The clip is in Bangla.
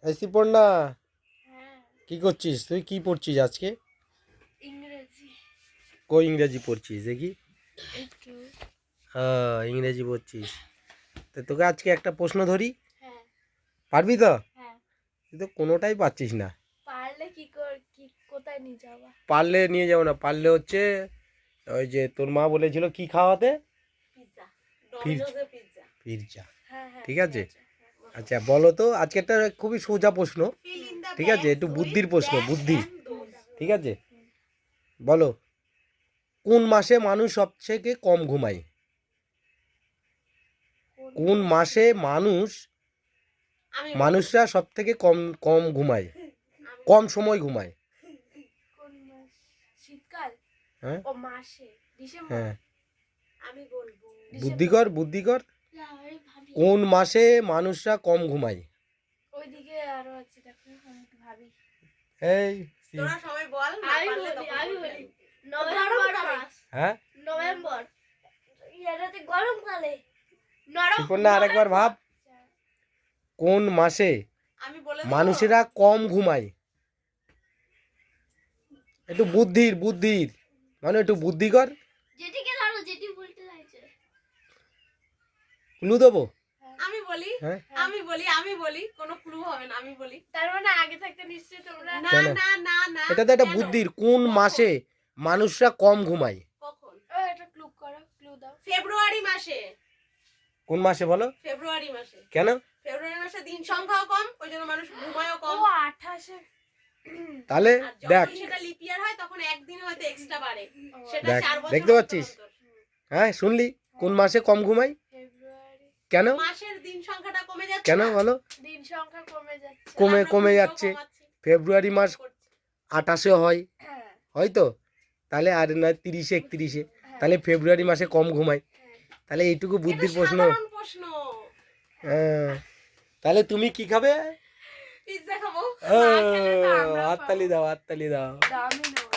এসি পড় না। হ্যাঁ কি করছিস তুই? কি পড়ছিস আজকে? ইংরেজি কই ইংরেজি পড়ছিস দেখি? একটু ইংরেজি পড়ছিস। তো তোকে আজকে একটা প্রশ্ন ধরি, হ্যাঁ পারবি তো? হ্যাঁ তুই তো কোনোটাই পারছিস না। পারলে কি কোথায় নিয়ে যাবা? পারলে নিয়ে যাবো না, পারলে হচ্ছে ওই যে তোর মা বলেছিল কি খাওয়াতে? Pizza pizza. ডমিনোজের পিৎজা পিৎজা। হ্যাঁ হ্যাঁ ঠিক আছে। আচ্ছা বলো তো, আজকে একটা খুবই সোজা প্রশ্ন, ঠিক আছে? একটু বুদ্ধির প্রশ্ন, বুদ্ধি। ঠিক আছে, বলো কোন মাসে মানুষ সবথেকে কম ঘুমায়? কোন মাসে মানুষরা সব থেকে কম কম ঘুমায়, কম সময় ঘুমায়? কোন মাস? শীতকাল। হ্যাঁ ও মাসে ডিসেম্বর। হ্যাঁ, আমি বলবো বুদ্ধিকর বুদ্ধিকর। আমি ভাবি কোন মাসে মানুষরা কম ঘুমায়? ওইদিকে আরো আছে, দেখো আমি একটু ভাবি। এই তোরা সবাই বল, না পারলে তখন আমি বলবি। বলি নভেম্বর মাস। হ্যাঁ, নভেম্বর। এটাতে গরমকালে। নরম সুপর্ণা আরেকবার ভাব। কোন মাসে আমি বলে দেবো? মানুষেরা কম ঘুমায়? একটু বুদ্ধির মানে একটু বুদ্ধি কর। যেটিকে ধরো, যেটি বলতে চাইছে। ক্লু দেবো? আমি বলি, হ্যাঁ আমি বলি, কোনো ক্লু হবে না, আমি বলি। তার মানে আগে থাকতে নিশ্চয়ই তোমরা না কেন? না না না, এটা তো একটা কেন? বুদ্ধির, কোন কখন? মাসে মানুষরা কম ঘুমায়? কখন? এটা ক্লু করো, ক্লু দাও। ফেব্রুয়ারি মাসে। কোন মাসে বলো? ফেব্রুয়ারি মাসে। কেন? ফেব্রুয়ারি মাসে দিন সংখ্যাও কম, ওই জন্য মানুষ ঘুমায়ও ও কম। 28-এ। তাহলে আর দেখ, যখন সেটা লিপ ইয়ার হয় তখন একদিন হয়তো এক্সট্রা বাড়ে, সেটা দেখ, 4 বছর দেখতে অন্তর পাচ্ছিস? অন্তর। হ্যাঁ শুনলি, কোন মাসে কম ঘুমায়? ফেব্রুয়ারি। কেন? মাসের দিন সংখ্যাটা কমে যাচ্ছে কেন না? বলো? দিন সংখ্যা কমে যাচ্ছে। কমে আমরা কমে ঘুমটাও যাচ্ছে। কমাচ্ছি। ফেব্রুয়ারি মাস করছি। 28-এ হয়, হ্যাঁ হয়তো? তাহলে আর নয় 30-এ 31-এ, তাহলে ফেব্রুয়ারি মাসে কম ঘুমায়। তাহলে এইটুকু এটা বুদ্ধির প্রশ্ন। সাধারণ প্রশ্ন। হ্যাঁ, তাহলে তুমি কি খাবে? পিৎজা খাবো। না খেলে তো আমরাও হাততালি দাও, হাততালি দাও। দামি নয়।